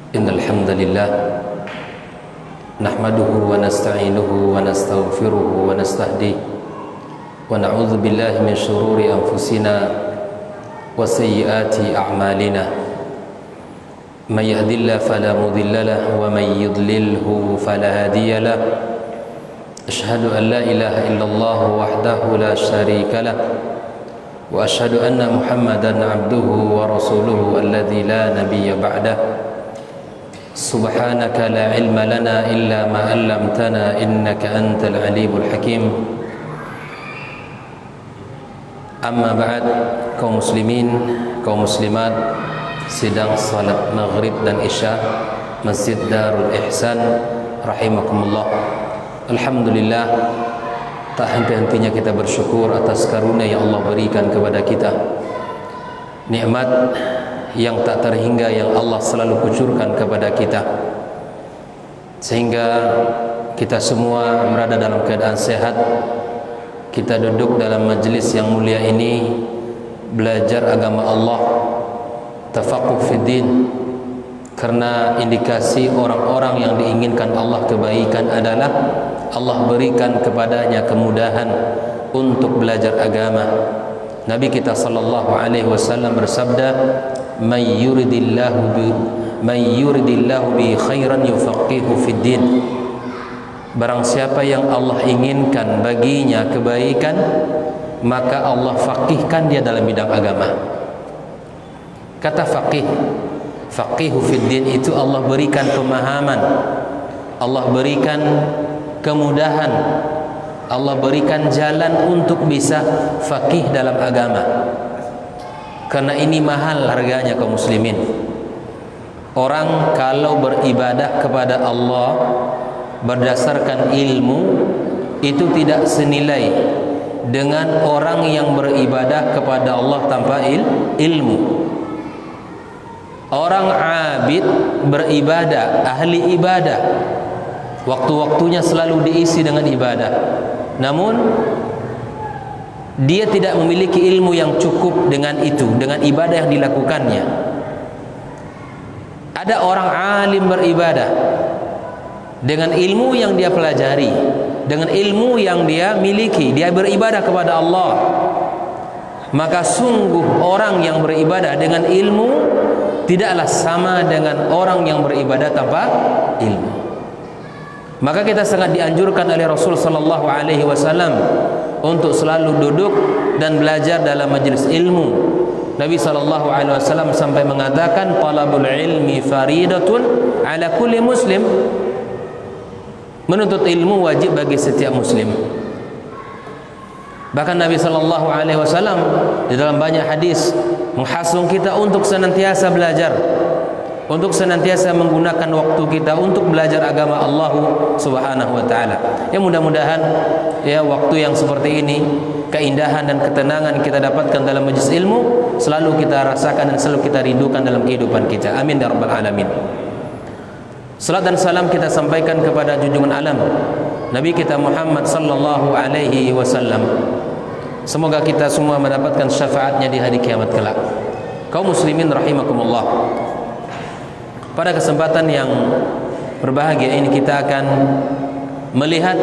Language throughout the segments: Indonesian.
Innal hamdalillah nahmaduhu wa nasta'inuhu wa nastaghfiruhu wa nastahdihi wa na'udzu billahi min shururi anfusina wa sayyiati a'malina. May yahdihillahu fala mudilla lahu wa may yudlilhu fala hadiya lahu. Ashhadu an la ilaha illallah wahdahu la syarika lahu wa ashhadu anna Muhammadan 'abduhu wa rasuluhu alladzi la nabiyya ba'dahu. Subhanaka la ilma lana illa ma 'allamtana innaka antal alimul hakim. Amma ba'd, kaum muslimin, kaum muslimat, sidang salat maghrib dan isya Masjid Darul Ihsan rahimakumullah. Alhamdulillah, tak henti-hentinya kita bersyukur atas karunia yang Allah berikan kepada kita, nikmat yang tak terhingga yang Allah selalu kucurkan kepada kita, sehingga kita semua berada dalam keadaan sehat. Kita duduk dalam majlis yang mulia ini, belajar agama Allah, tafaqquh fid din, karena indikasi orang-orang yang diinginkan Allah kebaikan adalah Allah berikan kepadanya kemudahan untuk belajar agama. Nabi kita sallallahu alaihi wasallam bersabda, "Man yuridillahu bi khairan yufaqihu fid din." Barang siapa yang Allah inginkan baginya kebaikan, maka Allah faqihkan dia dalam bidang agama. Kata faqih, faqihu fid din itu Allah berikan pemahaman, Allah berikan kemudahan, Allah berikan jalan untuk bisa faqih dalam agama. Karena ini mahal harganya kaum muslimin. Orang kalau beribadah kepada Allah berdasarkan ilmu itu tidak senilai dengan orang yang beribadah kepada Allah tanpa ilmu. Orang abid beribadah, ahli ibadah, waktu-waktunya selalu diisi dengan ibadah, namun dia tidak memiliki ilmu yang cukup dengan itu, dengan ibadah yang dilakukannya. Ada orang alim beribadah dengan ilmu yang dia pelajari, dengan ilmu yang dia miliki, dia beribadah kepada Allah. Maka sungguh orang yang beribadah dengan ilmu tidaklah sama dengan orang yang beribadah tanpa ilmu. Maka kita sangat dianjurkan oleh Rasul sallallahu alaihi wasallam untuk selalu duduk dan belajar dalam majlis ilmu. Nabi sallallahu alaihi wasallam sampai mengatakan, talabul ilmi faridatun ala kulli muslim. Menuntut ilmu wajib bagi setiap muslim. Bahkan Nabi sallallahu alaihi wasallam di dalam banyak hadis menghasung kita untuk senantiasa belajar, untuk senantiasa menggunakan waktu kita untuk belajar agama Allah Subhanahu wa taala. Ya, mudah-mudahan ya waktu yang seperti ini, keindahan dan ketenangan kita dapatkan dalam majlis ilmu selalu kita rasakan dan selalu kita rindukan dalam kehidupan kita. Amin ya rabbal alamin. Salat dan salam kita sampaikan kepada junjungan alam Nabi kita Muhammad sallallahu alaihi wasallam. Semoga kita semua mendapatkan syafaatnya di hari kiamat kelak. Kaum muslimin rahimakumullah, pada kesempatan yang berbahagia ini kita akan melihat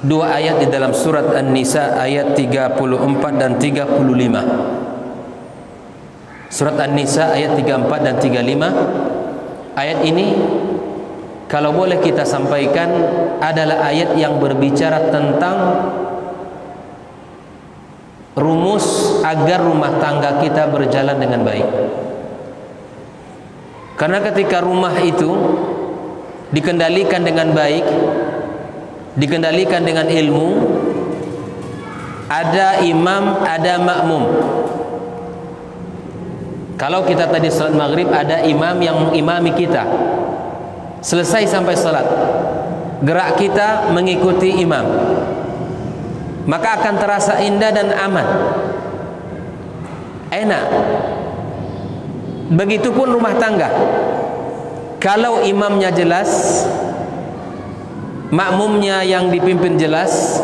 dua ayat di dalam surat An-Nisa ayat 34 dan 35. Surat An-Nisa ayat 34 dan 35. Ayat ini kalau boleh kita sampaikan adalah ayat yang berbicara tentang rumus agar rumah tangga kita berjalan dengan baik. Karena ketika rumah itu dikendalikan dengan baik, dikendalikan dengan ilmu, ada imam, ada makmum. Kalau kita tadi salat maghrib, ada imam yang mengimami kita. Selesai sampai salat, gerak kita mengikuti imam, maka akan terasa indah dan aman, enak. Begitupun rumah tangga. Kalau imamnya jelas, makmumnya yang dipimpin jelas,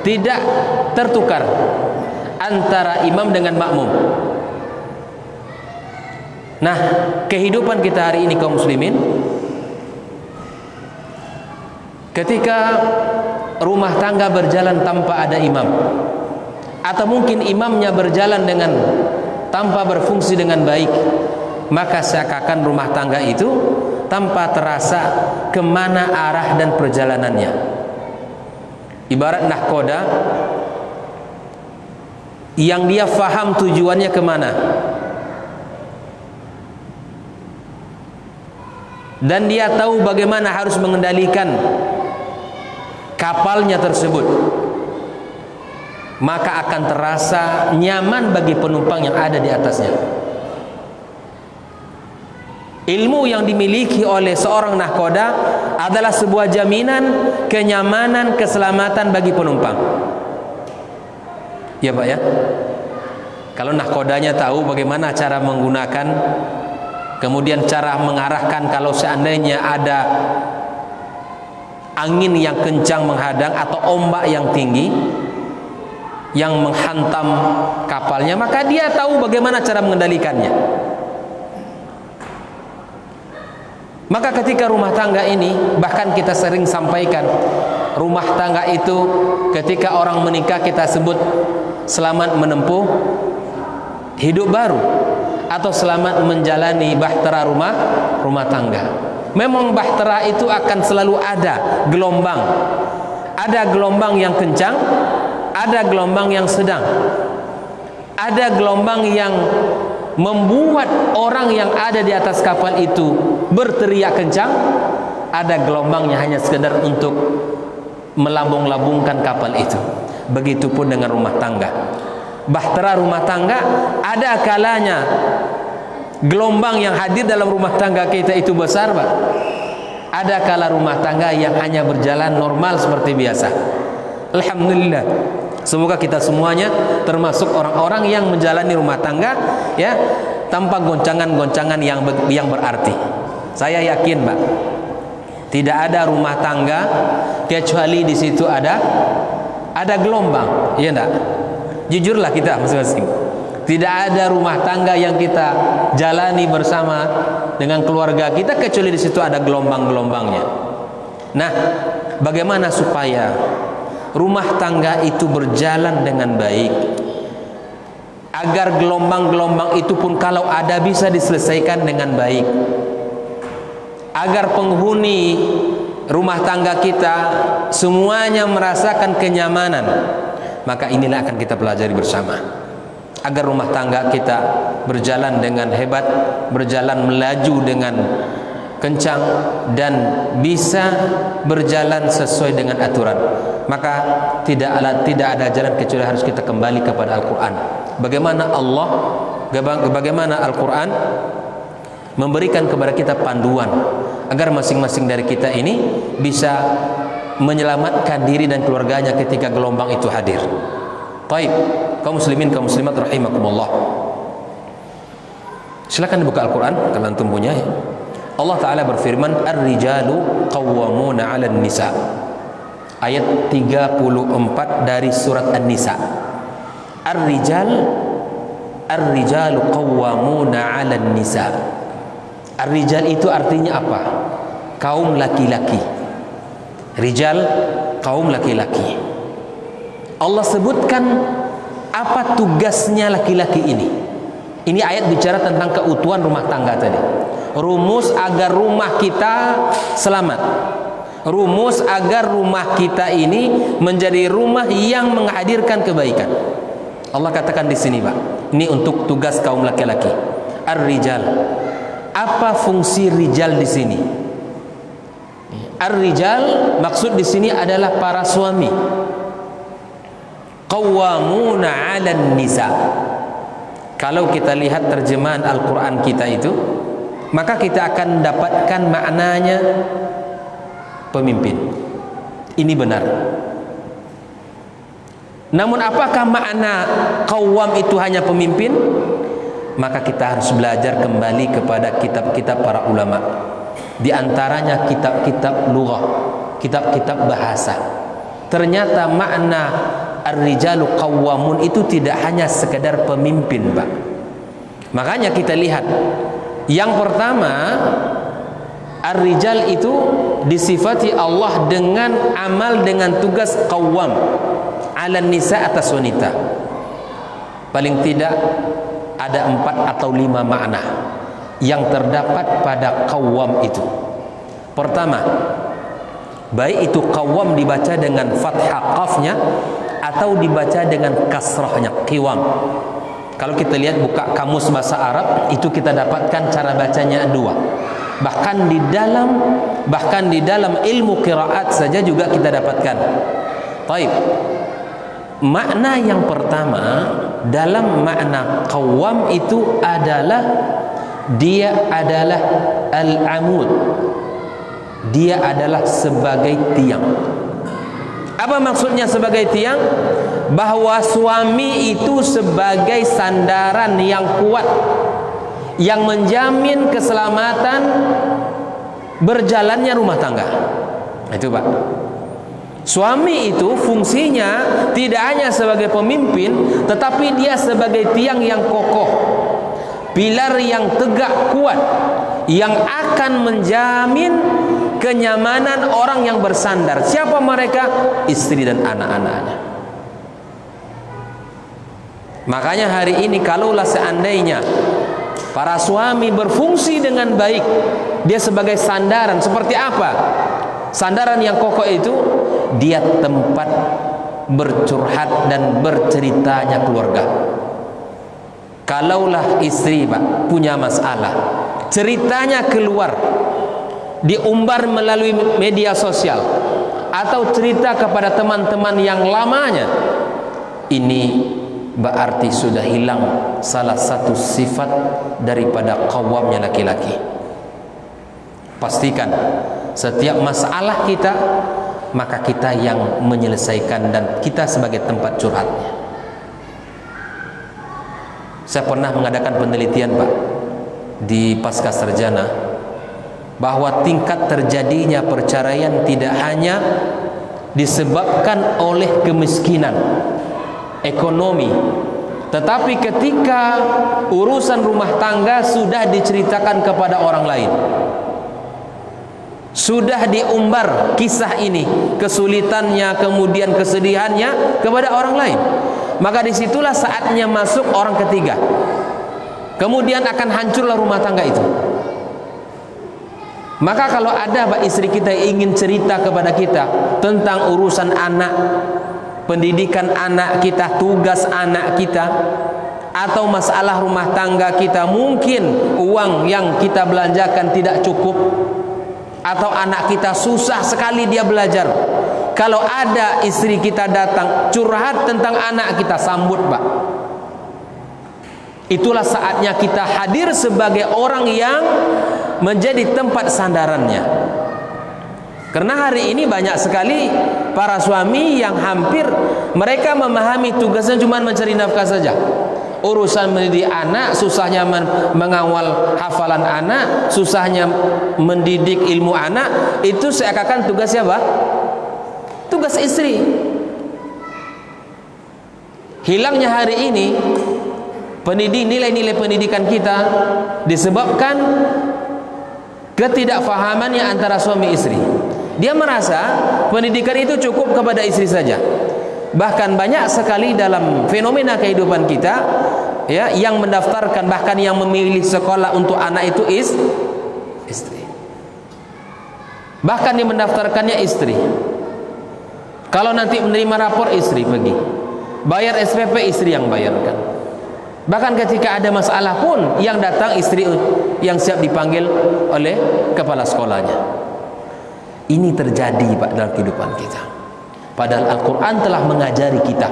tidak tertukar antara imam dengan makmum. Nah, kehidupan kita hari ini kaum muslimin, ketika rumah tangga berjalan tanpa ada imam, atau mungkin imamnya berjalan dengan tanpa berfungsi dengan baik, maka seakan rumah tangga itu tanpa terasa kemana arah dan perjalanannya. Ibarat nahkoda yang dia faham tujuannya kemana, dan dia tahu bagaimana harus mengendalikan kapalnya tersebut, maka akan terasa nyaman bagi penumpang yang ada di atasnya. Ilmu yang dimiliki oleh seorang nahkoda adalah sebuah jaminan kenyamanan, keselamatan bagi penumpang. Ya Pak ya. Kalau nahkodanya tahu bagaimana cara menggunakan, kemudian cara mengarahkan kalau seandainya ada angin yang kencang menghadang atau ombak yang tinggi yang menghantam kapalnya, maka dia tahu bagaimana cara mengendalikannya. Maka ketika rumah tangga ini, bahkan kita sering sampaikan, rumah tangga itu ketika orang menikah kita sebut selamat menempuh hidup baru, atau selamat menjalani bahtera rumah tangga. Memang bahtera itu akan selalu ada gelombang. Ada gelombang yang kencang, ada gelombang yang sedang. Ada gelombang yang membuat orang yang ada di atas kapal itu berteriak kencang, ada gelombangnya hanya sekedar untuk melambung-lambungkan kapal itu. Begitupun dengan rumah tangga. Bahtera rumah tangga, ada kalanya gelombang yang hadir dalam rumah tangga kita itu besar, Pak. Ada kala rumah tangga yang hanya berjalan normal seperti biasa. Alhamdulillah. Semoga kita semuanya termasuk orang-orang yang menjalani rumah tangga ya tanpa goncangan-goncangan yang berarti. Saya yakin, Pak, tidak ada rumah tangga kecuali di situ ada gelombang, iya enggak? Jujurlah kita masing-masing. Tidak ada rumah tangga yang kita jalani bersama dengan keluarga kita kecuali di situ ada gelombang-gelombangnya. Nah, bagaimana supaya rumah tangga itu berjalan dengan baik, agar gelombang-gelombang itu pun kalau ada bisa diselesaikan dengan baik, agar penghuni rumah tangga kita semuanya merasakan kenyamanan, maka inilah akan kita pelajari bersama, agar rumah tangga kita berjalan dengan hebat, berjalan melaju dengan kencang, dan bisa berjalan sesuai dengan aturan. Maka tidak ada jalan kecuali harus kita kembali kepada Al-Quran. Bagaimana Al-Quran memberikan kepada kita panduan agar masing-masing dari kita ini bisa menyelamatkan diri dan keluarganya ketika gelombang itu hadir. Baik, kaum muslimin, kaum muslimat rahimakumullah. Silakan dibuka Al-Quran kalau antum punya ya. Allah Ta'ala berfirman, Ar-rijalu qawwamuna 'alan nisa. Ayat 34 dari surat An-Nisa. Ar-rijalu qawwamuna 'alan nisa. Ar-rijal itu artinya apa? Kaum laki-laki. Rijal, kaum laki-laki. Allah sebutkan apa tugasnya laki-laki ini. Ini ayat bicara tentang keutuhan rumah tangga tadi. Rumus agar rumah kita selamat, rumus agar rumah kita ini menjadi rumah yang menghadirkan kebaikan. Allah katakan di sini, Pak, ini untuk tugas kaum laki-laki. Ar-rijal. Apa fungsi rijal di sini? Ar-rijal maksud di sini adalah para suami. Qawwamuna 'alan nisa. Kalau kita lihat terjemahan Al-Quran kita itu, maka kita akan dapatkan maknanya pemimpin. Ini benar. Namun apakah makna qawwam itu hanya pemimpin? Maka kita harus belajar kembali kepada kitab-kitab para ulama. Di antaranya kitab-kitab lughah, kitab-kitab bahasa. Ternyata makna ar-rijalu qawwamun itu tidak hanya sekedar pemimpin, Pak. Makanya kita lihat Yang pertama, ar-rijal itu disifati Allah dengan amal dengan tugas qawwam 'ala nisa, atas wanita. Paling tidak ada 4 atau 5 makna yang terdapat pada qawwam itu. Pertama, baik itu qawwam dibaca dengan fathah qafnya atau dibaca dengan kasrahnya, qiwam. Kalau kita lihat buka kamus bahasa Arab, itu kita dapatkan cara bacanya 2. Bahkan di dalam ilmu qiraat saja juga kita dapatkan. Baik. Makna yang pertama dalam makna qawwam itu adalah dia adalah al-amud. Dia adalah sebagai tiang. Apa maksudnya sebagai tiang? Bahwa suami itu sebagai sandaran yang kuat yang menjamin keselamatan berjalannya rumah tangga. Itu Pak. Suami itu fungsinya tidak hanya sebagai pemimpin, tetapi dia sebagai tiang yang kokoh, pilar yang tegak kuat, yang akan menjamin kenyamanan orang yang bersandar. Siapa mereka? Istri dan anak-anaknya. Makanya hari ini kalaulah seandainya para suami berfungsi dengan baik, dia sebagai sandaran. Seperti apa sandaran yang kokoh itu? Dia tempat bercurhat dan berceritanya keluarga. Kalaulah istri Pak punya masalah, ceritanya keluar, diumbar melalui media sosial atau cerita kepada teman-teman yang lamanya, ini berarti sudah hilang salah satu sifat daripada qawwamnya laki-laki. Pastikan setiap masalah kita, maka kita yang menyelesaikan dan kita sebagai tempat curhatnya. Saya pernah mengadakan penelitian Pak di pasca sarjana, bahwa tingkat terjadinya perceraian tidak hanya disebabkan oleh kemiskinan ekonomi, tetapi ketika urusan rumah tangga sudah diceritakan kepada orang lain, sudah diumbar kisah ini, kesulitannya, kemudian kesedihannya kepada orang lain, maka disitulah saatnya masuk orang ketiga. Kemudian akan hancurlah rumah tangga itu. Maka kalau ada istri kita yang ingin cerita kepada kita tentang urusan anak, pendidikan anak kita, tugas anak kita, atau masalah rumah tangga kita, mungkin uang yang kita belanjakan tidak cukup, atau anak kita susah sekali dia belajar, kalau ada istri kita datang curhat tentang anak kita, sambut Pak. Itulah saatnya kita hadir sebagai orang yang menjadi tempat sandarannya. Karena hari ini banyak sekali para suami yang hampir mereka memahami tugasnya cuma mencari nafkah saja. Urusan mendidik anak, susahnya mengawal hafalan anak, susahnya mendidik ilmu anak, itu seakan-akan tugas siapa? Tugas istri. Hilangnya hari ini nilai-nilai pendidikan kita disebabkan ketidakfahamannya antara suami istri. Dia merasa pendidikan itu cukup kepada istri saja. Bahkan banyak sekali dalam fenomena kehidupan kita, ya, yang mendaftarkan, bahkan yang memilih sekolah untuk anak itu istri. Bahkan yang mendaftarkannya istri. Kalau nanti menerima rapor, istri pergi. Bayar SPP, istri yang bayarkan. Bahkan ketika ada masalah pun yang datang istri yang siap dipanggil oleh kepala sekolahnya. Ini terjadi Pak dalam kehidupan kita. Padahal Al-Quran telah mengajari kita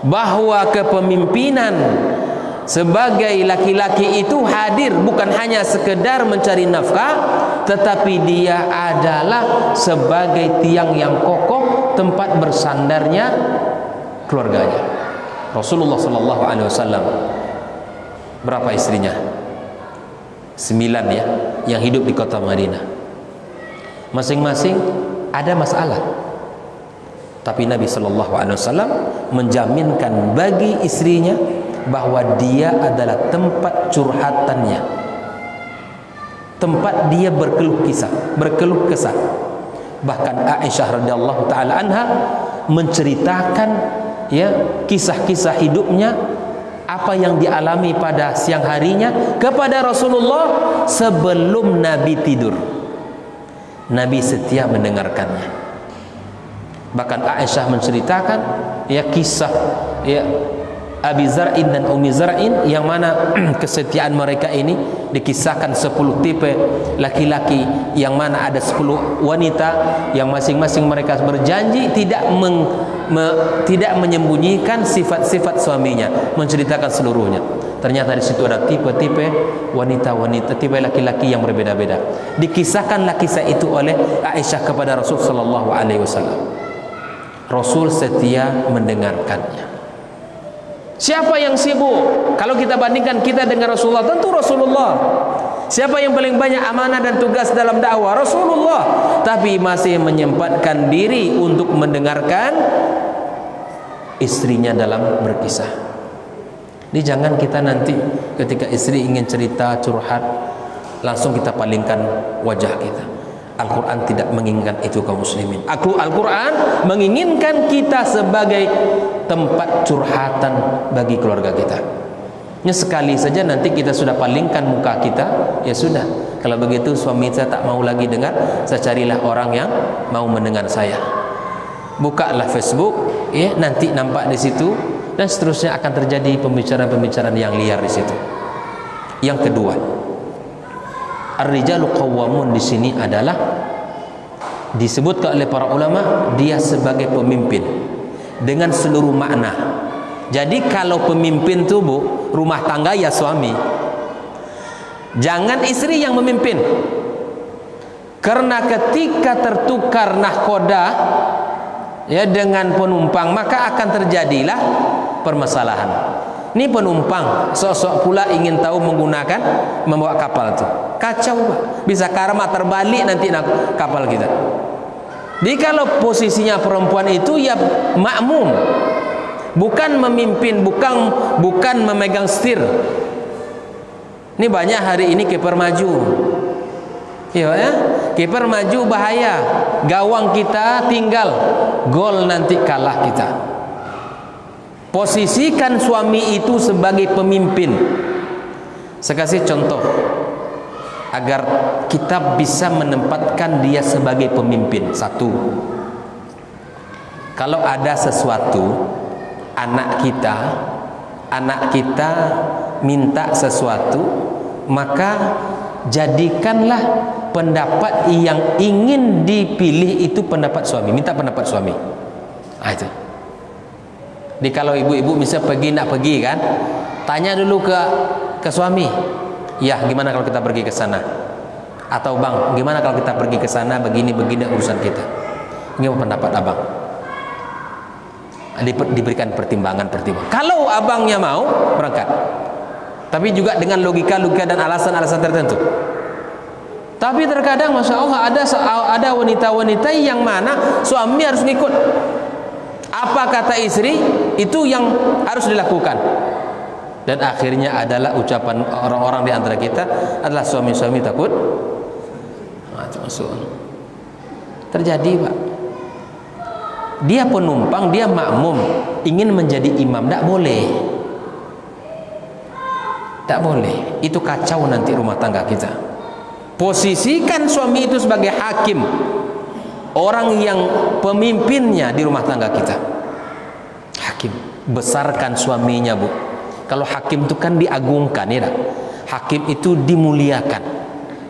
bahwa kepemimpinan sebagai laki-laki itu hadir bukan hanya sekedar mencari nafkah, tetapi dia adalah sebagai tiang yang kokoh, tempat bersandarnya keluarganya. Rasulullah sallallahu alaihi wasallam berapa istrinya? 9 ya, yang hidup di kota Madinah. Masing-masing ada masalah. Tapi Nabi sallallahu alaihi wasallam menjaminkan bagi istrinya bahwa dia adalah tempat curhatannya. tempat dia berkeluh kesah. Bahkan Aisyah radhiyallahu taala anha menceritakan ya kisah-kisah hidupnya, apa yang dialami pada siang harinya kepada Rasulullah sebelum Nabi tidur. Nabi setia mendengarkannya. Bahkan Aisyah menceritakan ya kisah ya Abi Zar'in dan Ummi Zar'in, yang mana kesetiaan mereka ini dikisahkan 10 tipe laki-laki, yang mana ada 10 wanita yang masing-masing mereka berjanji tidak menyembunyikan sifat-sifat suaminya, menceritakan seluruhnya. Ternyata di situ ada tipe-tipe wanita-wanita, tipe laki-laki yang berbeda-beda. Dikisahkanlah kisah itu oleh Aisyah kepada Rasul sallallahu alaihi wasallam. Rasul setia mendengarkannya. Siapa yang sibuk? Kalau kita bandingkan kita dengan Rasulullah, tentu Rasulullah. Siapa yang paling banyak amanah dan tugas dalam dakwah? Rasulullah. Tapi masih menyempatkan diri untuk mendengarkan istrinya dalam berkisah. Jadi jangan kita nanti ketika istri ingin cerita, curhat, langsung kita palingkan wajah kita. Al-Quran tidak menginginkan itu kaum muslimin. Al-Quran menginginkan kita sebagai tempat curhatan bagi keluarga kita. Ya, sekali saja nanti kita sudah palingkan muka kita, ya sudah. Kalau begitu suami saya tak mau lagi dengar, saya carilah orang yang mau mendengar saya. Bukalah Facebook, ya nanti nampak di situ, dan seterusnya akan terjadi pembicaraan-pembicaraan yang liar di situ. Yang kedua, ar-rijalu qawwamun di sini adalah disebutkan oleh para ulama, dia sebagai pemimpin dengan seluruh makna. Jadi kalau pemimpin itu Bu, rumah tangga ya suami. Jangan istri yang memimpin. Karena ketika tertukar nahkoda ya dengan penumpang, maka akan terjadilah permasalahan. Ini penumpang sok-sok pula ingin tahu menggunakan membawa kapal itu. Kacau Pak. Bisa karma terbalik nanti kapal kita. Jadi kalau posisinya perempuan itu ya makmum, bukan memimpin, bukan memegang setir. Ini banyak hari ini kiper maju. Ya, kiper maju bahaya. Gawang kita tinggal, gol nanti kalah kita. Posisikan suami itu sebagai pemimpin. Saya kasih contoh agar kita bisa menempatkan dia sebagai pemimpin. Satu, kalau ada sesuatu anak kita minta sesuatu, maka jadikanlah pendapat yang ingin dipilih itu pendapat suami. Minta pendapat suami. Itu. Jadi kalau ibu-ibu misalnya nak pergi kan, tanya dulu ke suami, ya gimana kalau kita pergi ke sana? Atau bang, gimana kalau kita pergi ke sana, begini urusan kita. Gimana pendapat abang? Diberikan pertimbangan. Kalau abangnya mau berangkat, tapi juga dengan logika dan alasan-alasan tertentu. Tapi terkadang masya Allah ada wanita-wanita yang mana suami harus ngikut. Apa kata istri itu yang harus dilakukan. Dan akhirnya adalah ucapan orang-orang di antara kita adalah suami-suami takut masuk. Terjadi Pak. Dia penumpang, dia makmum, ingin menjadi imam, tak boleh. Tak boleh. Itu kacau nanti rumah tangga kita. Posisikan suami itu sebagai hakim, orang yang pemimpinnya di rumah tangga kita. Hakim, besarkan suaminya Bu. Kalau hakim itu kan diagungkan ya tak? Hakim itu dimuliakan,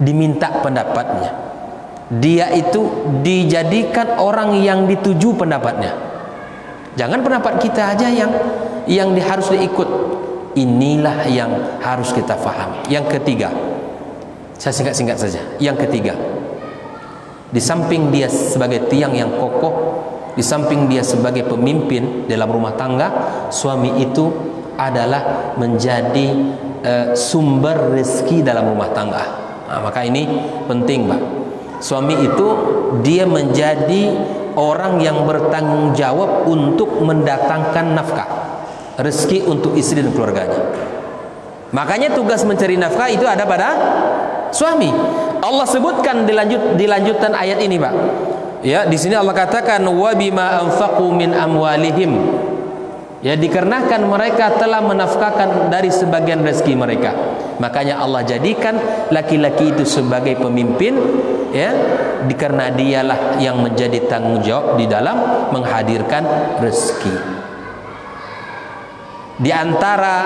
diminta pendapatnya. Dia itu dijadikan orang yang dituju pendapatnya. Jangan pendapat kita aja yang harus diikut. Inilah yang harus kita fahami. Yang ketiga, saya singkat-singkat saja. Yang ketiga, di samping dia sebagai tiang yang kokoh, di samping dia sebagai pemimpin dalam rumah tangga, suami itu adalah menjadi sumber rezeki dalam rumah tangga. Nah, maka ini penting Pak. Suami itu dia menjadi orang yang bertanggung jawab untuk mendatangkan nafkah, rezeki untuk istri dan keluarganya. Makanya tugas mencari nafkah itu ada pada suami. Allah sebutkan di lanjutan ayat ini, Pak. Ya, di sini Allah katakan wa bima anfaqu min amwalihim. Ya, dikarenakan mereka telah menafkahkan dari sebagian rezeki mereka. Makanya Allah jadikan laki-laki itu sebagai pemimpin, ya, karena dialah yang menjadi tanggung jawab di dalam menghadirkan rezeki. Di antara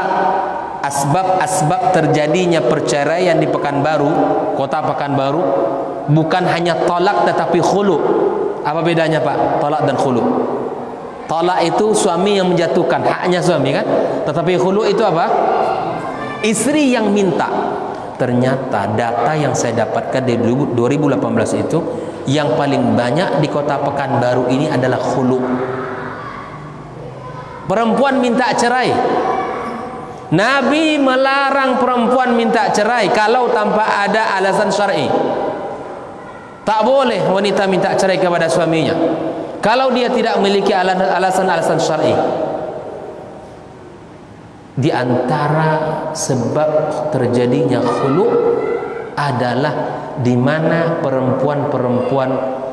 asbab-asbab terjadinya perceraian di Pekanbaru, kota Pekanbaru, bukan hanya talak tetapi khulu. Apa bedanya, Pak? Talak dan khulu. Talak itu suami yang menjatuhkan, haknya suami kan. Tetapi khulu itu apa? Istri yang minta. Ternyata data yang saya dapatkan di 2018 itu, yang paling banyak di kota Pekanbaru ini adalah khulu. Perempuan minta cerai. Nabi melarang perempuan minta cerai kalau tanpa ada alasan syar'i. Tak boleh wanita minta cerai kepada suaminya kalau dia tidak memiliki alasan-alasan syar'i. Di antara sebab terjadinya khulu adalah di mana perempuan-perempuan,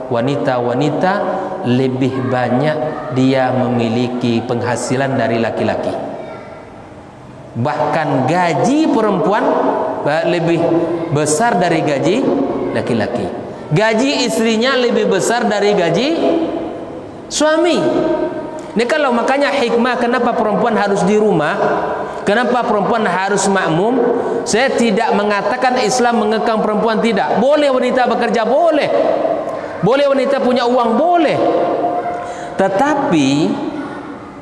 wanita-wanita lebih banyak dia memiliki penghasilan dari laki-laki. Bahkan gaji perempuan lebih besar dari gaji laki-laki. Gaji istrinya lebih besar dari gaji suami. Ini kalau makanya hikmah kenapa perempuan harus di rumah, kenapa perempuan harus makmum. Saya tidak mengatakan Islam mengekang perempuan, tidak. Boleh wanita bekerja, boleh. Boleh wanita punya uang, boleh. Tetapi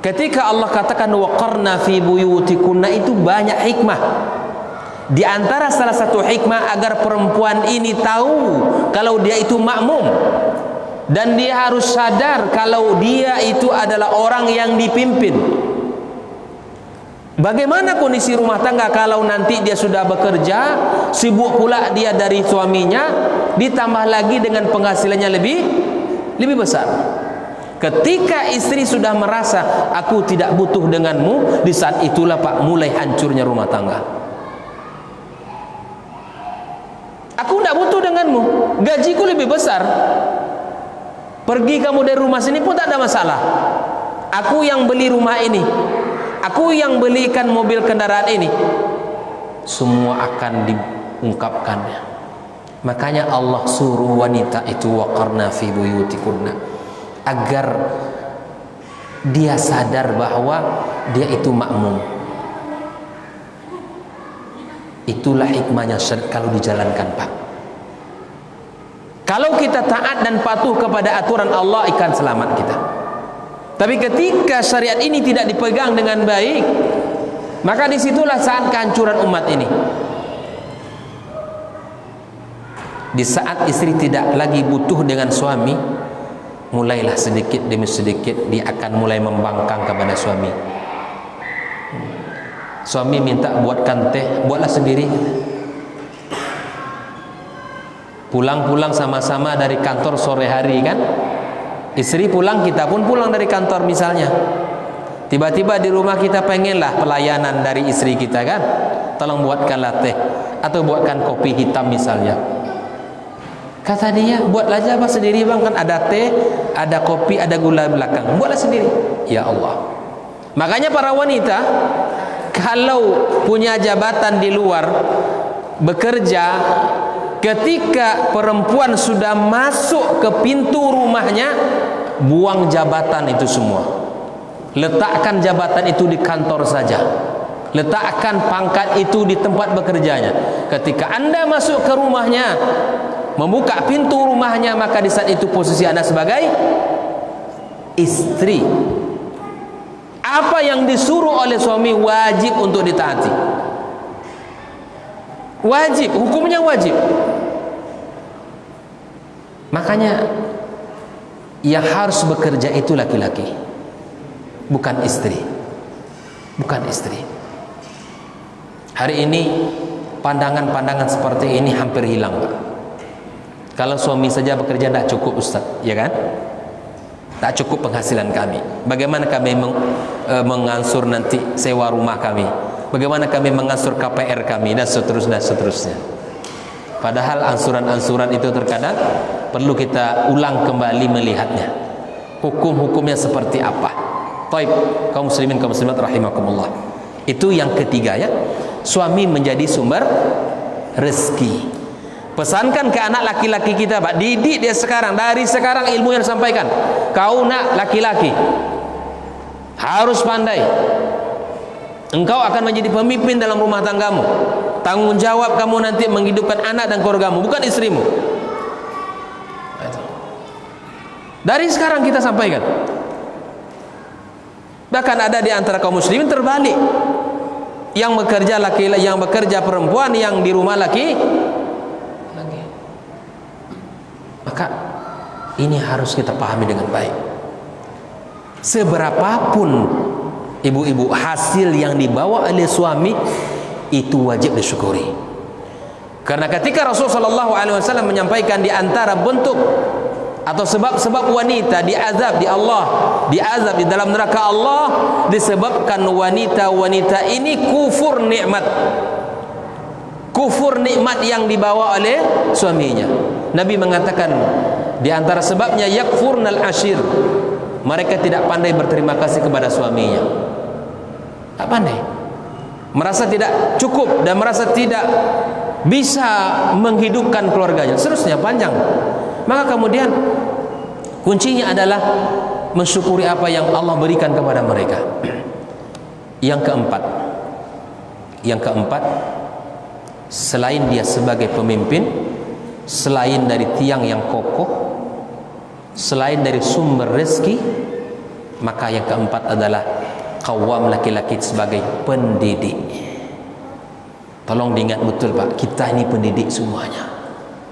ketika Allah katakan waqarna fi buyutikunna, itu banyak hikmah. Di antara salah satu hikmah agar perempuan ini tahu kalau dia itu makmum, dan dia harus sadar kalau dia itu adalah orang yang dipimpin. Bagaimana kondisi rumah tangga kalau nanti dia sudah bekerja, sibuk pula dia dari suaminya, ditambah lagi dengan penghasilannya lebih besar. Ketika istri sudah merasa aku tidak butuh denganmu, di saat itulah, Pak, mulai hancurnya rumah tangga. Aku tidak butuh denganmu, gajiku lebih besar. Pergi kamu dari rumah sini pun tak ada masalah. Aku yang beli rumah ini, aku yang belikan mobil kendaraan ini. Semua akan diungkapkannya. Makanya Allah suruh wanita itu waqarna fi buyutikunna, agar dia sadar bahwa dia itu makmum. Itulah hikmahnya syariat kalau dijalankan, Pak. Kalau kita taat dan patuh kepada aturan Allah, akan selamat kita. Tapi ketika syariat ini tidak dipegang dengan baik, maka disitulah saat kehancuran umat ini. Di saat istri tidak lagi butuh dengan suami, mulailah sedikit demi sedikit dia akan mulai membangkang kepada suami. Suami minta buatkan teh, buatlah sendiri. Pulang-pulang sama-sama dari kantor sore hari kan, istri pulang, kita pun pulang dari kantor misalnya. Tiba-tiba di rumah kita pengenlah pelayanan dari istri kita kan, tolong buatkanlah teh atau buatkan kopi hitam misalnya. Kata dia, buatlah aja Pak sendiri Bang, kan ada teh, ada kopi, ada gula belakang, buatlah sendiri. Ya Allah. Makanya para wanita kalau punya jabatan di luar bekerja, ketika perempuan sudah masuk ke pintu rumahnya, buang jabatan itu semua. Letakkan jabatan itu di kantor saja. Letakkan pangkat itu di tempat bekerjanya. Ketika Anda masuk ke rumahnya, membuka pintu rumahnya, maka di saat itu posisi Anda sebagai istri. Apa yang disuruh oleh suami wajib untuk ditaati. Wajib, hukumnya wajib. Makanya yang harus bekerja itu laki-laki, bukan istri. Bukan istri. Hari ini pandangan-pandangan seperti ini hampir hilang, Pak. Kalau suami saja bekerja tidak cukup, Ustaz, ya kan? Tak cukup penghasilan kami. Bagaimana kami mengansur nanti sewa rumah kami? Bagaimana kami mengansur KPR kami, dan seterusnya. Padahal ansuran-ansuran itu terkadang perlu kita ulang kembali melihatnya. Hukum-hukumnya seperti apa? Baik, kaum muslimin kaum muslimat rahimakumullah. Itu yang ketiga ya. Suami menjadi sumber rezeki. Pesankan ke anak laki-laki kita, Pak, didik dia sekarang, dari sekarang ilmu yang disampaikan. Kau nak laki-laki harus pandai. Engkau akan menjadi pemimpin dalam rumah tanggamu. Tanggung jawab kamu nanti menghidupkan anak dan keluargamu, bukan istrimu. Dari sekarang kita sampaikan. Bahkan ada di antara kaum muslimin terbalik. Yang bekerja laki-laki, yang bekerja perempuan, yang di rumah laki. Maka ini harus kita pahami dengan baik. Seberapapun ibu-ibu hasil yang dibawa oleh suami itu wajib disyukuri. Karena ketika Rasulullah SAW menyampaikan di antara bentuk atau sebab-sebab wanita diazab di Allah, diazab di dalam neraka Allah, disebabkan wanita-wanita ini kufur nikmat. Kufur nikmat yang dibawa oleh suaminya. Nabi mengatakan di antara sebabnya yakfurnal ashir. Mereka tidak pandai berterima kasih kepada suaminya. Tak pandai. Merasa tidak cukup dan merasa tidak bisa menghidupkan keluarganya. Seterusnya panjang. Maka kemudian kuncinya adalah mensyukuri apa yang Allah berikan kepada mereka. Yang keempat, selain dia sebagai pemimpin, selain dari tiang yang kokoh, selain dari sumber rezeki, maka yang keempat adalah qawwam, laki-laki sebagai pendidik. Tolong diingat betul, Pak, kita ini pendidik semuanya.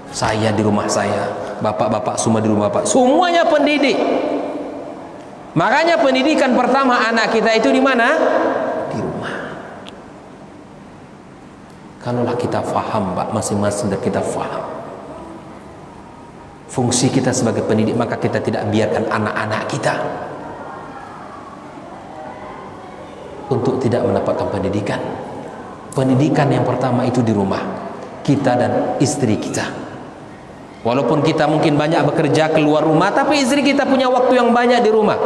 Saya di rumah saya, bapak-bapak semua di rumah Bapak, semuanya pendidik. Makanya pendidikan pertama anak kita itu di mana? Di rumah. Kalaulah kita faham, Pak, masing-masing dari kita faham fungsi kita sebagai pendidik, maka kita tidak biarkan anak-anak kita untuk tidak mendapatkan pendidikan. Pendidikan yang pertama itu di rumah kita dan istri kita. Walaupun kita mungkin banyak bekerja keluar rumah, tapi istri kita punya waktu yang banyak di rumah.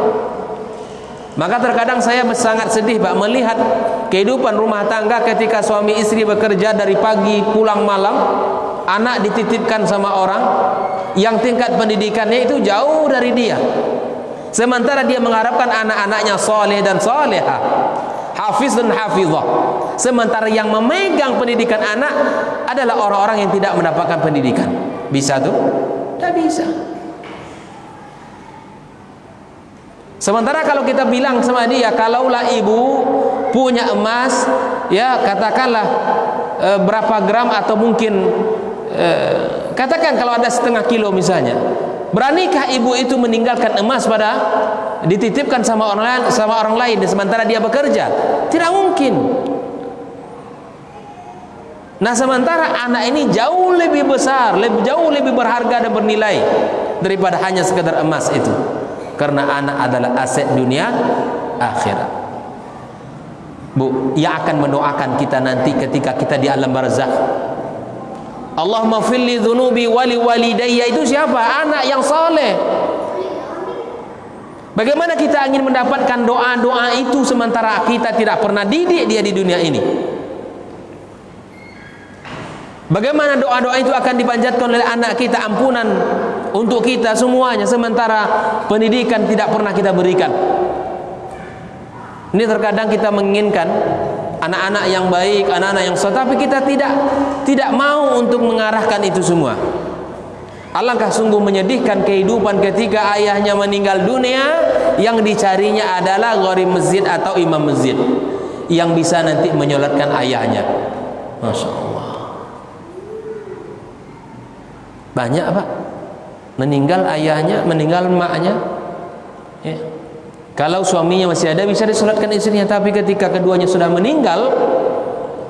Maka terkadang saya sangat sedih, Pak, melihat kehidupan rumah tangga ketika suami istri bekerja dari pagi pulang malam, anak dititipkan sama orang yang tingkat pendidikannya itu jauh dari dia. Sementara dia mengharapkan anak-anaknya soleh dan solehah, hafiz dan hafizah. Sementara yang memegang pendidikan anak adalah orang-orang yang tidak mendapatkan pendidikan. Bisa tuh? Tidak bisa. Sementara kalau kita bilang sama dia, kalaulah ibu punya emas, ya katakanlah berapa gram atau mungkin katakan kalau ada 0,5 kilo misalnya, beranikah ibu itu meninggalkan emas pada dititipkan sama orang lain sementara dia bekerja? Tidak mungkin. Nah, sementara anak ini jauh lebih besar, jauh lebih berharga dan bernilai daripada hanya sekedar emas itu. Karena anak adalah aset dunia akhirat. Bu, yang akan mendoakan kita nanti ketika kita di alam barzakh, Allahumma firli dzunubi wali walidayya, itu siapa? Anak yang soleh. Bagaimana kita ingin mendapatkan doa-doa itu sementara kita tidak pernah didik dia di dunia ini? Bagaimana doa-doa itu akan dipanjatkan oleh anak kita, ampunan untuk kita semuanya, sementara pendidikan tidak pernah kita berikan? Ini terkadang kita menginginkan anak-anak yang baik, anak-anak yang soleh, tapi kita tidak mau untuk mengarahkan itu semua. Alangkah sungguh menyedihkan kehidupan ketika ayahnya meninggal dunia, yang dicarinya adalah gharib masjid atau imam masjid yang bisa nanti menyolatkan ayahnya. Masya Allah. Banyak, Pak, meninggal ayahnya, meninggal maknya, ya. Kalau suaminya masih ada bisa disolatkan istrinya, tapi ketika keduanya sudah meninggal,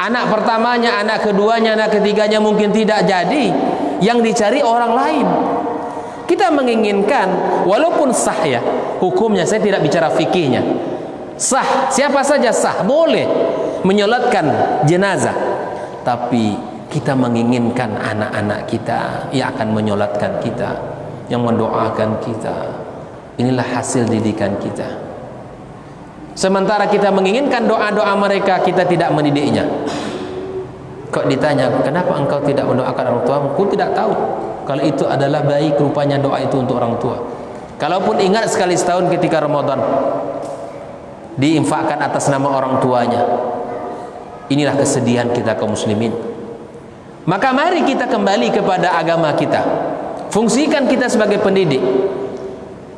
anak pertamanya, anak keduanya, anak ketiganya mungkin tidak jadi, yang dicari orang lain. Kita menginginkan, walaupun sah ya hukumnya, saya tidak bicara fikihnya, sah, siapa saja sah, boleh menyolatkan jenazah, tapi kita menginginkan anak-anak kita yang akan menyolatkan kita, yang mendoakan kita. Inilah hasil didikan kita. Sementara kita menginginkan doa-doa mereka, kita tidak mendidiknya. Kok ditanya, kenapa engkau tidak mendoakan orang tua? Aku tidak tahu. Kalau itu adalah baik, rupanya doa itu untuk orang tua. Kalaupun ingat sekali setahun ketika Ramadan diinfakkan atas nama orang tuanya, inilah kesedihan kita kaum muslimin. Maka mari kita kembali kepada agama kita. Fungsikan kita sebagai pendidik.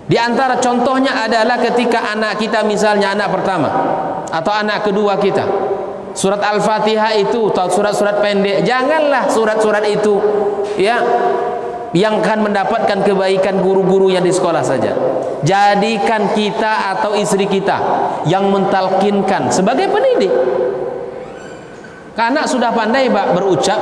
Di antara contohnya adalah ketika anak kita, misalnya anak pertama atau anak kedua kita, surat Al-Fatihah itu atau surat-surat pendek, janganlah surat-surat itu ya yang akan mendapatkan kebaikan guru-guru yang di sekolah saja. Jadikan kita atau istri kita yang mentalkinkan sebagai pendidik. Anak sudah pandai berucap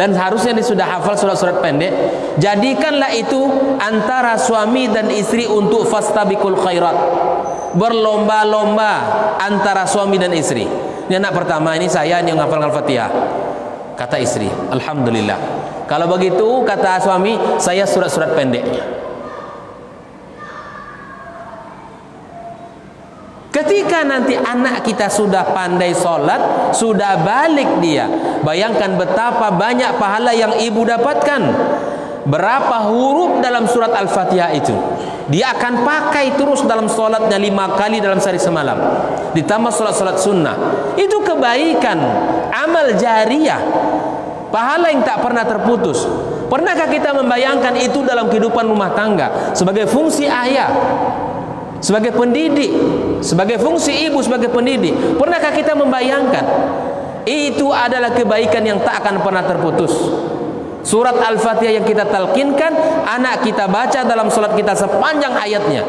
dan harusnya dia sudah hafal surat-surat pendek. Jadikanlah itu antara suami dan istri untuk fastabiqul khairat, berlomba-lomba antara suami dan istri. Ini anak pertama, ini saya yang menghafal Al-Fatihah. Kata istri, alhamdulillah. Kalau begitu kata suami, saya surat-surat pendeknya. Ketika nanti anak kita sudah pandai sholat, sudah balik dia, bayangkan betapa banyak pahala yang ibu dapatkan. Berapa huruf dalam surat Al-Fatihah itu dia akan pakai terus dalam sholatnya 5 kali dalam sehari semalam, ditambah sholat-sholat sunnah. Itu kebaikan, amal jariyah, pahala yang tak pernah terputus. Pernahkah kita membayangkan itu dalam kehidupan rumah tangga sebagai fungsi ayah, sebagai pendidik, sebagai fungsi ibu, sebagai pendidik? Pernahkah kita membayangkan itu adalah kebaikan yang tak akan pernah terputus? Surat Al-Fatihah yang kita talqinkan, anak kita baca dalam sholat kita sepanjang ayatnya,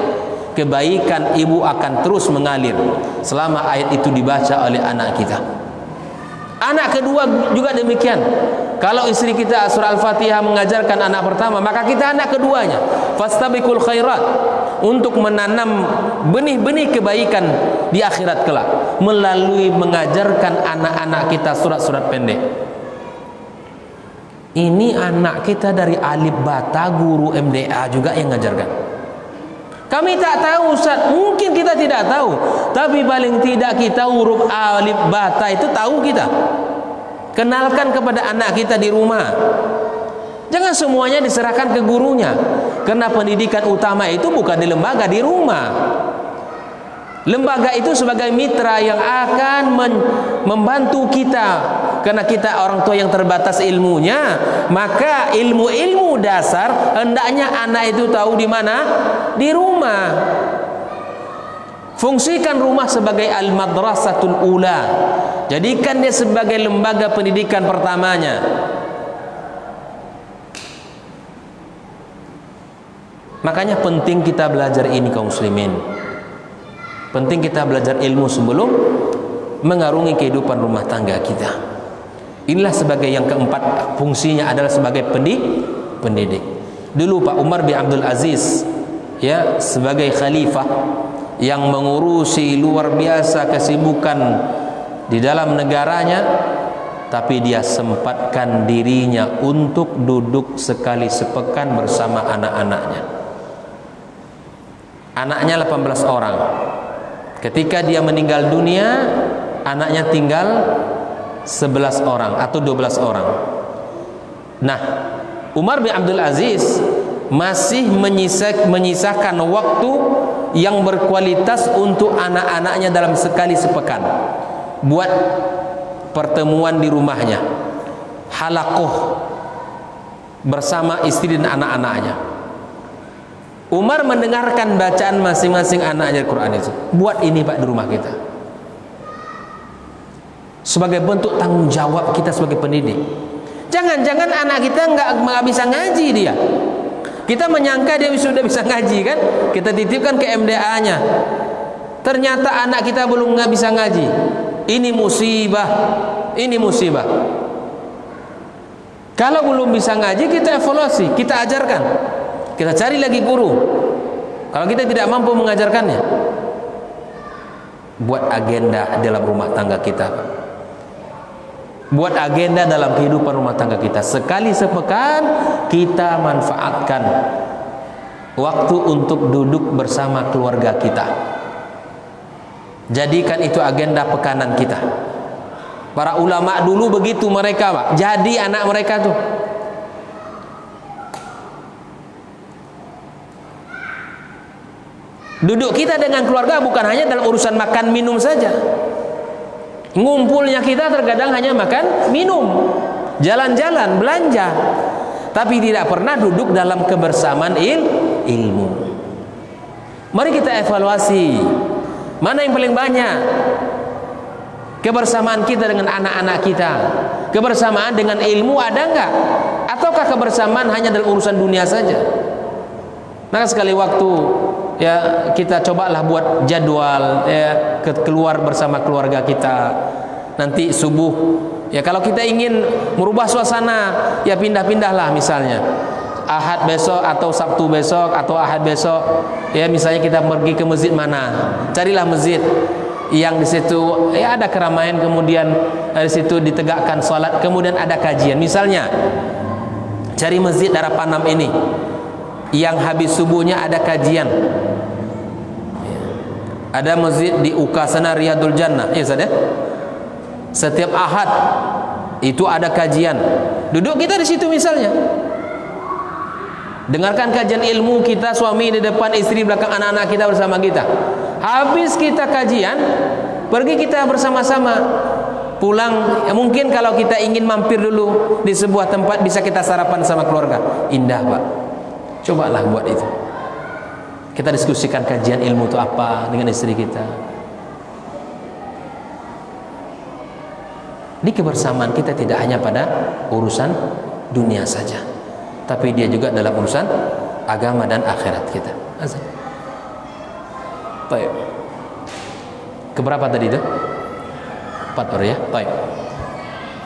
kebaikan ibu akan terus mengalir selama ayat itu dibaca oleh anak kita. Anak kedua juga demikian. Kalau istri kita surah Al-Fatihah mengajarkan anak pertama, maka kita anak keduanya fastabiqul khairat, untuk menanam benih-benih kebaikan di akhirat kelak melalui mengajarkan anak-anak kita surat-surat pendek. Ini anak kita dari alif bata, guru MDA juga yang ngajarkan. Kami tak tahu Ustaz, mungkin kita tidak tahu, tapi paling tidak kita huruf alif bata itu tahu kita. Kenalkan kepada anak kita di rumah. Jangan semuanya diserahkan ke gurunya, karena pendidikan utama itu bukan di lembaga, di rumah. Lembaga itu sebagai mitra yang akan membantu kita, karena kita orang tua yang terbatas ilmunya, maka ilmu-ilmu dasar hendaknya anak itu tahu di mana? Di rumah. Fungsikan rumah sebagai al-madrasatul ula. Jadikan dia sebagai lembaga pendidikan pertamanya. Makanya penting kita belajar ini kaum muslimin. Penting kita belajar ilmu sebelum mengarungi kehidupan rumah tangga kita. Inilah sebagai yang keempat, fungsinya adalah sebagai pendidik. Dulu Pak Umar bin Abdul Aziz ya sebagai khalifah yang mengurusi luar biasa kesibukan di dalam negaranya, tapi dia sempatkan dirinya untuk duduk sekali sepekan bersama anak-anaknya. Anaknya 18 orang. Ketika dia meninggal dunia, anaknya tinggal 11 orang atau 12 orang. Nah, Umar bin Abdul Aziz masih menyisakan waktu yang berkualitas untuk anak-anaknya dalam sekali sepekan, buat pertemuan di rumahnya, halaqah bersama istri dan anak-anaknya. Umar mendengarkan bacaan masing-masing anaknya Al-Quran itu. Buat ini Pak di rumah kita, sebagai bentuk tanggung jawab kita sebagai pendidik. Jangan-jangan anak kita nggak bisa ngaji dia. Kita menyangka dia sudah bisa ngaji kan? Kita titipkan ke MDA-nya. Ternyata anak kita belum nggak bisa ngaji. Ini musibah. Ini musibah. Kalau belum bisa ngaji, kita evaluasi, kita ajarkan. Kita cari lagi guru. Kalau kita tidak mampu mengajarkannya, buat agenda dalam rumah tangga kita. buat agenda dalam kehidupan rumah tangga kita. Sekali sepekan kita manfaatkan waktu untuk duduk bersama keluarga kita. Jadikan itu agenda pekanan kita. Para ulama dulu begitu mereka, Pak. Jadi anak mereka tuh. Duduk kita dengan keluarga bukan hanya dalam urusan makan minum saja. Ngumpulnya kita terkadang hanya makan minum, jalan-jalan, belanja, tapi tidak pernah duduk dalam kebersamaan ilmu. Mari kita evaluasi mana yang paling banyak kebersamaan kita dengan anak-anak kita. Kebersamaan dengan ilmu ada enggak? Ataukah kebersamaan hanya dalam urusan dunia saja? Maka sekali waktu ya kita cobalah buat jadwal ya, keluar bersama keluarga kita. Nanti subuh ya, kalau kita ingin merubah suasana ya pindah-pindahlah, misalnya Ahad besok atau Sabtu besok atau Ahad besok ya, misalnya kita pergi ke masjid mana, carilah masjid yang di situ ya ada keramaian, kemudian di situ ditegakkan salat, kemudian ada kajian. Misalnya cari masjid Darapanam ini yang habis subuhnya ada kajian. Ada masjid di UK sana, Riyadul Jannah, ya Ustaz ya. Setiap Ahad itu ada kajian. Duduk kita di situ misalnya. Dengarkan kajian ilmu, kita suami di depan, istri belakang, anak-anak kita bersama kita. Habis kita kajian, pergi kita bersama-sama. Pulang ya, mungkin kalau kita ingin mampir dulu di sebuah tempat, bisa kita sarapan sama keluarga. Indah, Pak. Cobalah buat itu. Kita diskusikan kajian ilmu itu apa dengan istri kita. Di kebersamaan kita tidak hanya pada urusan dunia saja, tapi dia juga dalam urusan agama dan akhirat kita. Azan. Baik. Keberapa tadi itu? 4 orang ya. Baik.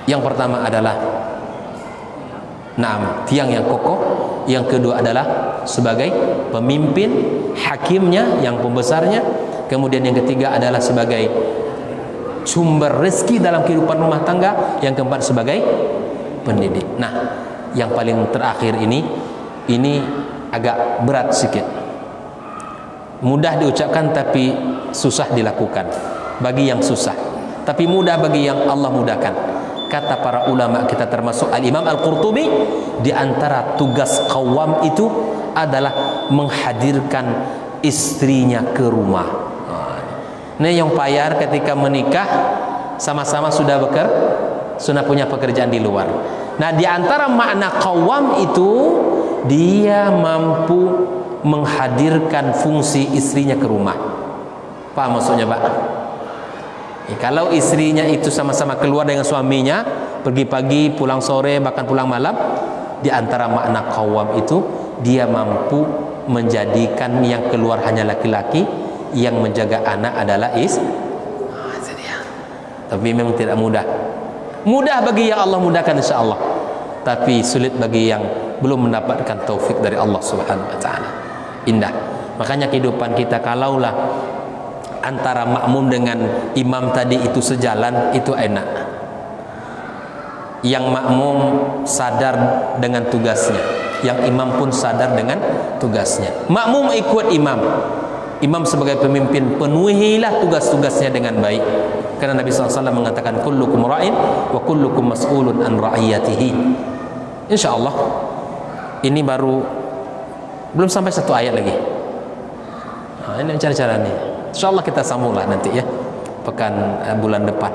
Yang pertama adalah tiang yang kokoh. Yang kedua adalah sebagai pemimpin, hakimnya, yang pembesarnya. Kemudian yang ketiga adalah sebagai sumber rezeki dalam kehidupan rumah tangga. Yang keempat sebagai pendidik. Nah, yang paling terakhir ini agak berat sedikit. Mudah diucapkan tapi susah dilakukan bagi yang susah, tapi mudah bagi yang Allah mudahkan. Kata para ulama kita termasuk Al-Imam Al-Qurtubi, di antara tugas qawwam itu adalah menghadirkan istrinya ke rumah. Ini yang payah ketika menikah sama-sama sudah sudah punya pekerjaan di luar. Nah, di antara makna qawwam itu dia mampu menghadirkan fungsi istrinya ke rumah. Paham maksudnya, Pak? Kalau istrinya itu sama-sama keluar dengan suaminya, pergi pagi, pulang sore, bahkan pulang malam, di antara makna qawwam itu dia mampu menjadikan yang keluar hanya laki-laki, yang menjaga anak adalah tapi memang tidak mudah. Mudah bagi yang Allah mudahkan insyaallah, tapi sulit bagi yang belum mendapatkan taufik dari Allah Subhanahu wa taala. Indah. Makanya kehidupan kita kalaulah antara makmum dengan imam tadi itu sejalan, itu enak. Yang makmum sadar dengan tugasnya, yang imam pun sadar dengan tugasnya. Makmum ikut imam, imam sebagai pemimpin penuhilah tugas-tugasnya dengan baik. Karena Nabi SAW mengatakan kullukum ra'in wa kullukum mas'ulun an ra'iyatihi. InsyaAllah ini baru belum sampai 1 ayat lagi. Nah, ini cara-cara nih. InsyaAllah kita sambunglah nanti ya, pekan bulan depan.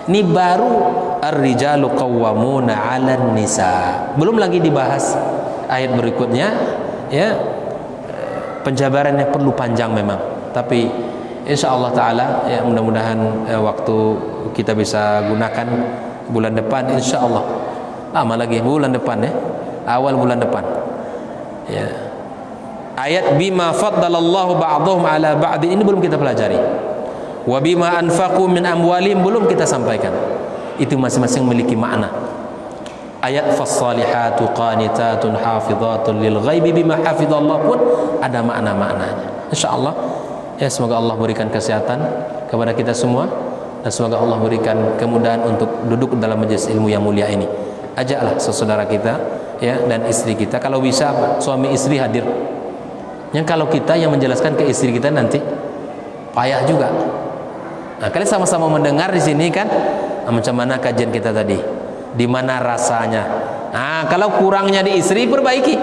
Ini baru ar-rijalu qawwamuna 'alan nisa. Belum lagi dibahas ayat berikutnya ya. Penjabarannya perlu panjang memang, tapi insyaallah taala ya, mudah-mudahan waktu kita bisa gunakan bulan depan insyaallah. Lama lagi bulan depan ya, awal bulan depan. Ya. Ayat bima faddalallahu ba'dhum ala ba'd ini belum kita pelajari. Wa bima anfaqu min amwalihim belum kita sampaikan. Itu masing-masing memiliki makna. Ayat fassalihatu qanitatun hafizatun lil ghaibi bima hafizallah pun ada makna-maknanya. Insyaallah ya, semoga Allah berikan kesehatan kepada kita semua, dan semoga Allah berikan kemudahan untuk duduk dalam majelis ilmu yang mulia ini. Ajaklah saudara kita ya dan istri kita, kalau bisa suami istri hadir. Yang kalau kita yang menjelaskan ke istri kita nanti payah juga. Nah, kalian sama-sama mendengar di sini kan, macam mana kajian kita tadi, di mana rasanya. Nah, kalau kurangnya di istri perbaiki,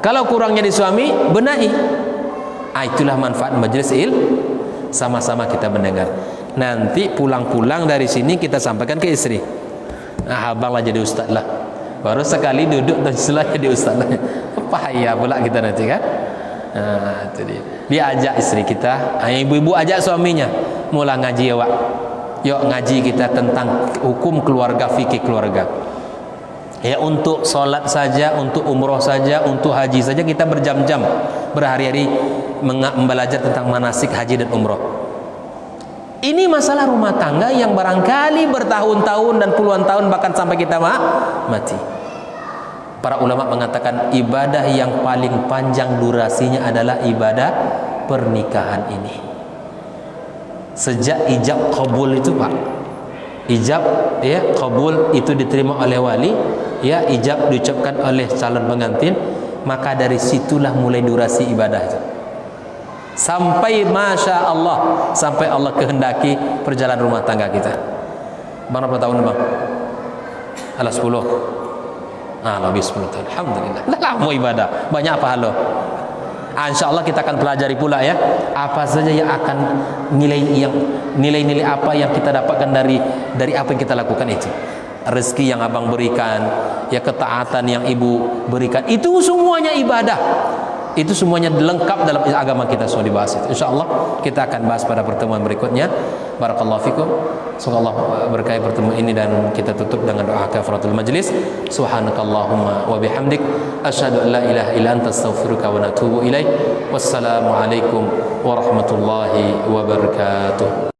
kalau kurangnya di suami benahi. Itulah manfaat majelis ilmu, sama-sama kita mendengar. Nanti pulang-pulang dari sini kita sampaikan ke istri. Nah, abanglah jadi ustaz lah. Baru sekali duduk dan setelah jadi ustaz lah. Payah pula kita nanti kan. Nah, itu dia ajak istri kita, ibu-ibu ajak suaminya, mula ngaji ya Wak. Yuk ngaji kita tentang hukum keluarga, fikih keluarga. Ya, untuk sholat saja, untuk umroh saja, untuk haji saja kita berjam-jam, berhari-hari belajar tentang manasik haji dan umroh. Ini masalah rumah tangga yang barangkali bertahun-tahun dan puluhan tahun, bahkan sampai kita mati. Para ulama mengatakan ibadah yang paling panjang durasinya adalah ibadah pernikahan ini. Sejak ijab qabul itu Pak, ijab ya qabul itu diterima oleh wali, ya ijab diucapkan oleh calon pengantin, maka dari situlah mulai durasi ibadah itu. Sampai masya Allah, sampai Allah kehendaki perjalanan rumah tangga kita. Bang, berapa tahun Bang? Alah 10. Lebih 10 tahun. Alhamdulillah. Lama ibadah, banyak pahala. Insya Allah kita akan pelajari pula ya, apa saja yang akan nilai-nilai apa yang kita dapatkan dari apa yang kita lakukan itu. Rezeki yang abang berikan, ya ketaatan yang ibu berikan, itu semuanya ibadah. Itu semuanya lengkap dalam agama kita, semua dibahas itu. InsyaAllah kita akan bahas pada pertemuan berikutnya. Barakallahu fikum. Semoga Allah berkahi pertemuan ini dan kita tutup dengan doa kafaratul majlis. Subhanakallahumma wa bihamdik asyhadu an la ilaha illa anta astaghfiruka wa atubu ilaik. Wassalamu alaikum warahmatullahi wabarakatuh.